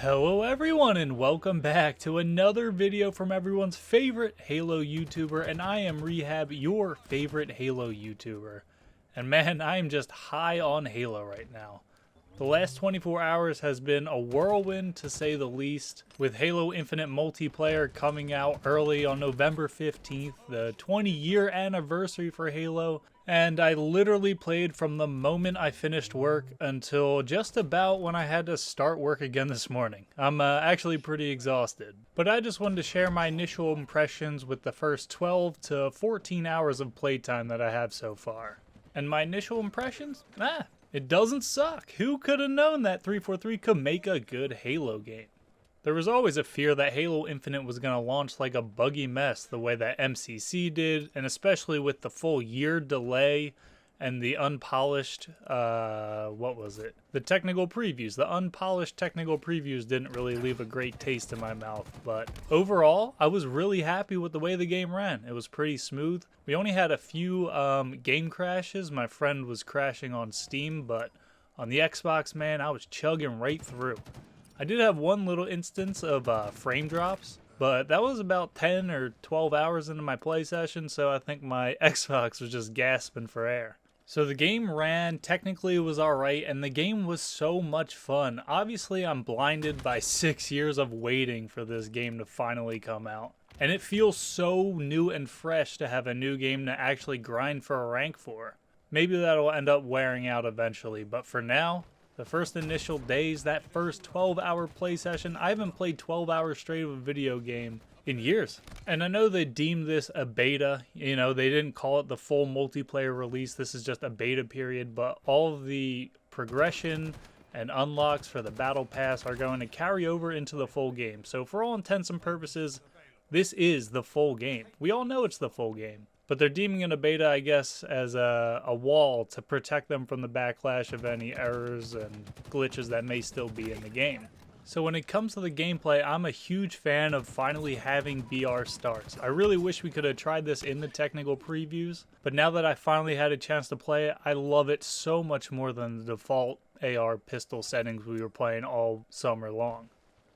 Hello everyone and welcome back to another video from everyone's favorite Halo YouTuber, and I am Rehab, your favorite Halo YouTuber. And man, I am just high on Halo right now. The last 24 hours has been a whirlwind to say the least, with Halo Infinite multiplayer coming out early on November 15th, the 20-year anniversary for Halo, and I literally played from the moment I finished work until just about when I had to start work again this morning. I'm actually pretty exhausted, but I just wanted to share my initial impressions with the first 12 to 14 hours of playtime that I have so far. And my initial impressions? It doesn't suck. Who could have known that 343 could make a good Halo game? There was always a fear that Halo Infinite was going to launch like a buggy mess the way that MCC did, and especially with the full year delay and the unpolished, the technical previews. The unpolished technical previews didn't really leave a great taste in my mouth, but overall, I was really happy with the way the game ran. It was pretty smooth. We only had a few game crashes. My friend was crashing on Steam, but on the Xbox, man, I was chugging right through. I did have one little instance of frame drops, but that was about 10 or 12 hours into my play session, so I think my Xbox was just gasping for air. So the game ran, technically it was alright, and the game was so much fun. Obviously I'm blinded by 6 years of waiting for this game to finally come out. And it feels so new and fresh to have a new game to actually grind for a rank for. Maybe that'll end up wearing out eventually, but for now, the first initial days, that first 12-hour play session, I haven't played 12 hours straight of a video game in years. And I know they deemed this a beta, you know, they didn't call it the full multiplayer release, this is just a beta period, but all of the progression and unlocks for the battle pass are going to carry over into the full game. So for all intents and purposes, this is the full game. We all know it's the full game, but they're deeming it a beta, I guess, as a wall to protect them from the backlash of any errors and glitches that may still be in the game. So when it comes to the gameplay, I'm a huge fan of finally having BR starts. I really wish we could have tried this in the technical previews, but now that I finally had a chance to play it, I love it so much more than the default AR pistol settings we were playing all summer long.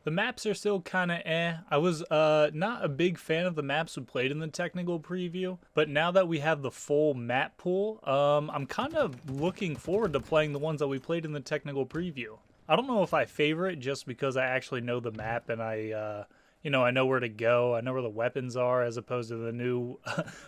The maps are still kind of I was not a big fan of the maps we played in the technical preview, but now that we have the full map pool, I'm kind of looking forward to playing the ones that we played in the technical preview. I don't know if I favor it just because I actually know the map and I know where to go. I know where the weapons are, as opposed to the new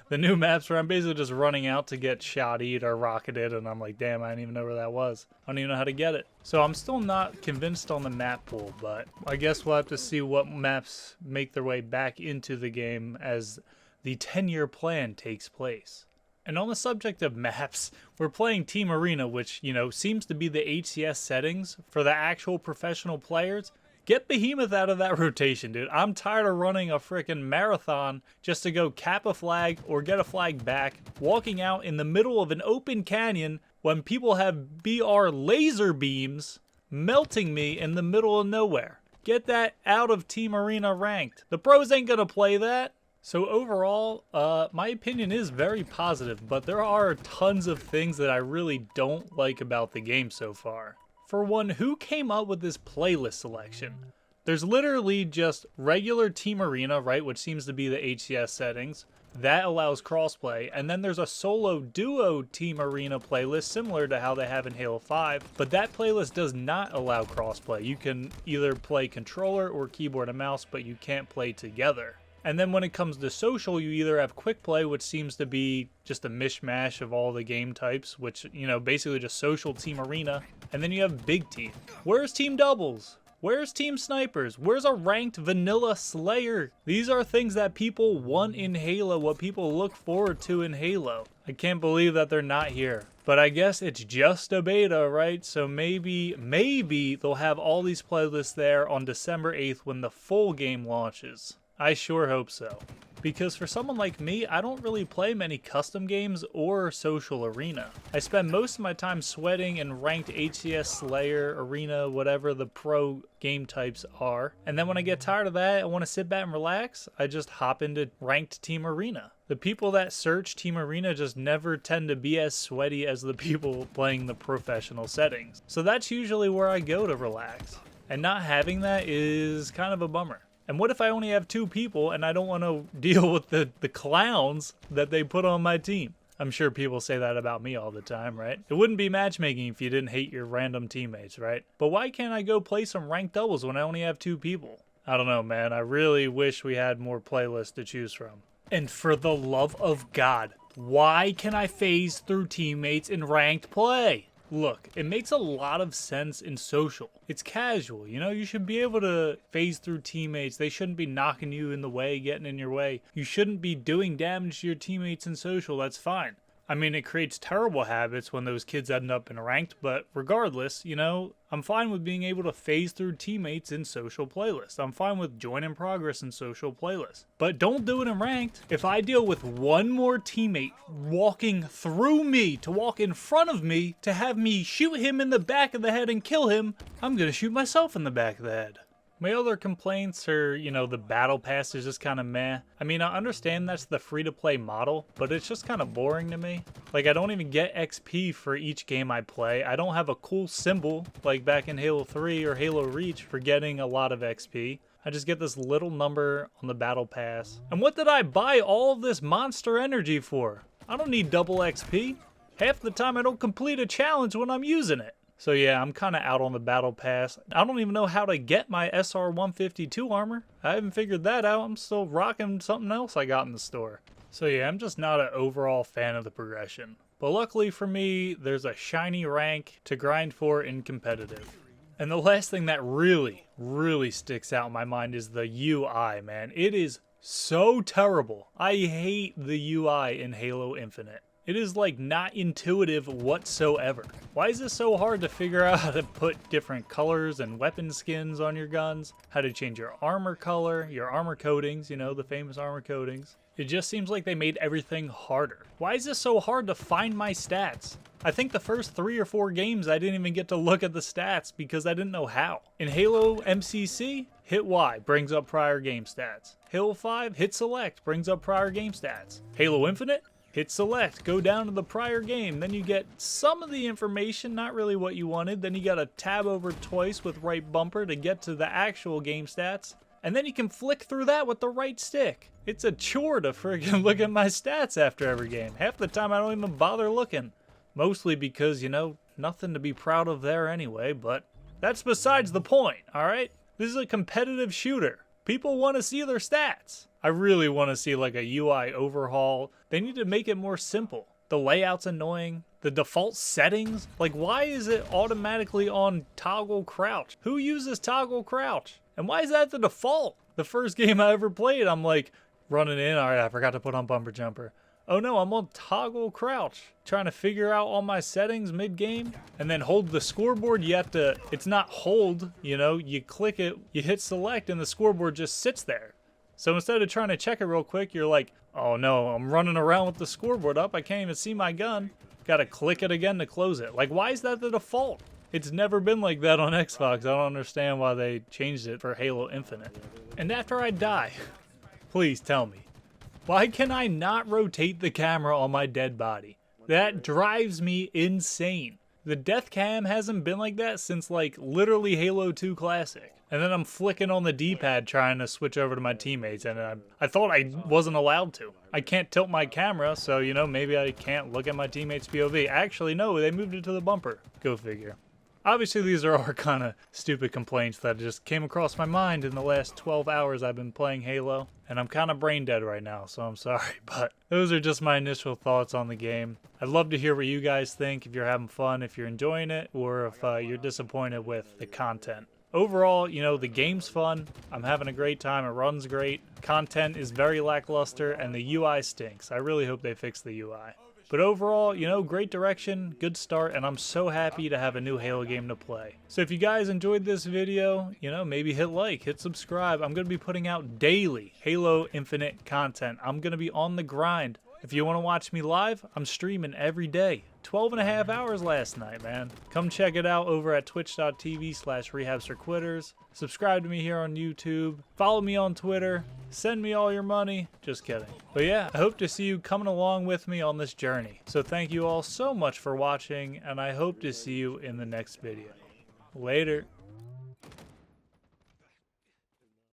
the new maps where I'm basically just running out to get shottied or rocketed, and I'm like, damn, I didn't even know where that was. I don't even know how to get it. So I'm still not convinced on the map pool, but I guess we'll have to see what maps make their way back into the game as the 10-year plan takes place. And on the subject of maps, we're playing Team Arena, which, you know, seems to be the HCS settings for the actual professional players. Get Behemoth out of that rotation, dude. I'm tired of running a freaking marathon just to go cap a flag or get a flag back, walking out in the middle of an open canyon when people have BR laser beams melting me in the middle of nowhere. Get that out of Team Arena ranked. The pros ain't gonna play that. So overall, my opinion is very positive, but there are tons of things that I really don't like about the game so far. For one, who came up with this playlist selection? There's literally just regular Team Arena, right, which seems to be the HCS settings. That allows crossplay, and then there's a solo duo Team Arena playlist similar to how they have in Halo 5, but that playlist does not allow crossplay. You can either play controller or keyboard and mouse, but you can't play together. And then when it comes to social, you either have quick play, which seems to be just a mishmash of all the game types, which, you know, basically just social Team Arena, and then you have big team. Where's team doubles? Where's team snipers? Where's a ranked vanilla slayer? These are things that people want in Halo, what people look forward to in Halo. I can't believe that they're not here. But I guess it's just a beta, right? So maybe they'll have all these playlists there on December 8th when the full game launches. I sure hope so. Because for someone like me, I don't really play many custom games or social arena. I spend most of my time sweating in ranked HCS, Slayer, Arena, whatever the pro game types are. And then when I get tired of that, I want to sit back and relax, I just hop into ranked Team Arena. The people that search Team Arena just never tend to be as sweaty as the people playing the professional settings. So that's usually where I go to relax. And not having that is kind of a bummer. And what if I only have 2 people and I don't want to deal with the clowns that they put on my team? I'm sure people say that about me all the time, right? It wouldn't be matchmaking if you didn't hate your random teammates, right? But why can't I go play some ranked doubles when I only have 2 people? I don't know, man. I really wish we had more playlists to choose from. And for the love of God, why can I phase through teammates in ranked play? Look, it makes a lot of sense in social. It's casual, you know, you should be able to phase through teammates. They shouldn't be knocking you in the way, getting in your way. You shouldn't be doing damage to your teammates in social, that's fine. I mean, it creates terrible habits when those kids end up in ranked, but regardless, you know, I'm fine with being able to phase through teammates in social playlists. I'm fine with join in progress in social playlists. But don't do it in ranked. If I deal with one more teammate walking through me to walk in front of me to have me shoot him in the back of the head and kill him, I'm gonna shoot myself in the back of the head. My other complaints are, you know, the battle pass is just kind of meh. I mean, I understand that's the free-to-play model, but it's just kind of boring to me. Like, I don't even get XP for each game I play. I don't have a cool symbol, like back in Halo 3 or Halo Reach, for getting a lot of XP. I just get this little number on the battle pass. And what did I buy all of this monster energy for? I don't need double XP. Half the time I don't complete a challenge when I'm using it. So yeah, I'm kind of out on the battle pass. I don't even know how to get my SR-152 armor. I haven't figured that out. I'm still rocking something else I got in the store. So yeah, I'm just not an overall fan of the progression. But luckily for me, there's a shiny rank to grind for in competitive. And the last thing that really sticks out in my mind is the UI, man. It is so terrible. I hate the UI in Halo Infinite. It is like not intuitive whatsoever. Why is it so hard to figure out how to put different colors and weapon skins on your guns? How to change your armor color, your armor coatings, you know, the famous armor coatings. It just seems like they made everything harder. Why is this so hard to find my stats? I think the first 3 or 4 games I didn't even get to look at the stats because I didn't know how. In Halo MCC, hit Y brings up prior game stats. Halo 5, hit select brings up prior game stats. Halo Infinite, hit select, go down to the prior game, then you get some of the information, not really what you wanted, then you gotta tab over twice with right bumper to get to the actual game stats, and then you can flick through that with the right stick. It's a chore to friggin' look at my stats after every game. Half the time I don't even bother looking. Mostly because, you know, nothing to be proud of there anyway, but that's besides the point, alright? This is a competitive shooter. People want to see their stats. I really want to see like a UI overhaul. They need to make it more simple. The layout's annoying. The default settings, like why is it automatically on toggle crouch? Who uses toggle crouch? And why is that the default? The first game I ever played, I'm like running in. All right, I forgot to put on bumper jumper. Oh no, I'm on toggle crouch. Trying to figure out all my settings mid-game. And then hold the scoreboard, you have to, it's not hold, you know, you click it, you hit select and the scoreboard just sits there. So instead of trying to check it real quick, you're like, oh no, I'm running around with the scoreboard up. I can't even see my gun. Gotta click it again to close it. Like, why is that the default? It's never been like that on Xbox. I don't understand why they changed it for Halo Infinite. And after I die, please tell me, why can I not rotate the camera on my dead body? That drives me insane. The death cam hasn't been like that since like literally Halo 2 Classic. And then I'm flicking on the D-pad trying to switch over to my teammates, and I thought I wasn't allowed to. I can't tilt my camera, so you know, maybe I can't look at my teammates' POV. Actually, no, they moved it to the bumper. Go figure. Obviously, these are all kind of stupid complaints that just came across my mind in the last 12 hours I've been playing Halo. And I'm kind of brain dead right now, so I'm sorry. But those are just my initial thoughts on the game. I'd love to hear what you guys think, if you're having fun, if you're enjoying it, or if you're disappointed with the content. Overall, you know, the game's fun. I'm having a great time. It runs great. Content is very lackluster, and the UI stinks. I really hope they fix the UI. But overall, you know, great direction, good start, and I'm so happy to have a new Halo game to play. So if you guys enjoyed this video, you know, maybe hit like, hit subscribe. I'm going to be putting out daily Halo Infinite content. I'm going to be on the grind. If you want to watch me live, I'm streaming every day. 12.5 hours last night, man. Come check it out over at twitch.tv/rehabsforquitters. Subscribe to me here on YouTube. Follow me on Twitter. Send me all your money. Just kidding. But yeah, I hope to see you coming along with me on this journey. So thank you all so much for watching, and I hope to see you in the next video. Later.